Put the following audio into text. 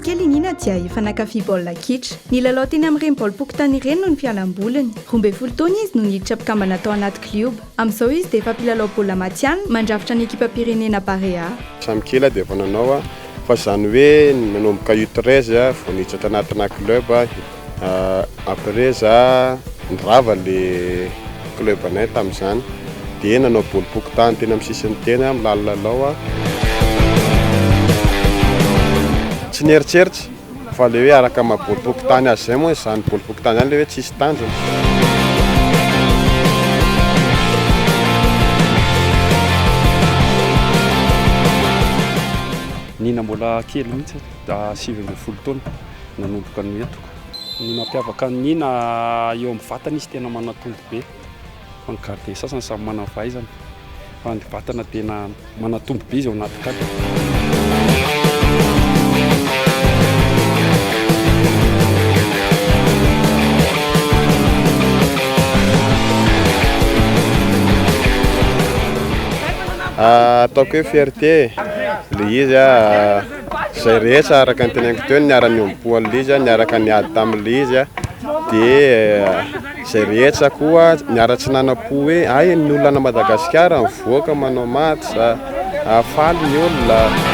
kely nina dia efa nankafy baolina kitra. Nilalao teny amin'ireny baolipoko tany ireny no ny fialamboliny. 12 taona izy no niditra mpikambana tao anaty klioba. Amin'izao izy dia efa mpilalao baolina matiany mandrafitra ny ekipa pirenena Barea. Samy kely dia efa nanao fa izany hoe nanomboka U13 vao niditra tanatina club après za nirava le club anay tamin'izany dia nanao baolipoko tany teny amin'ny sisiny teny milalalalao tsy nieritseritsy fa le hoe araka maha-baolipoko tany azy zay moa izany baolipoko tany any le hoe tsisy tanjona. Nina mbola kely mihitsy da 7 taona nanomboka ny entoko. Ny mampiavaka ny Nina eo amin'ny vatana izy tena manatombo be. Fa ny gardien sasany samy manana fahaizana. Fa ny vatana tena manatombo be izy ao anaty cadre. Ataoko hoe fierté le izy zay rehetra araka ny teneniko teo niara-ny omboan'le izy niaraka niady tamin'le izy dia zay rehetra koa niara-tsy nanam-po hoe ay ny olona na Madagasikara mivoaka manao match afaly ny olona.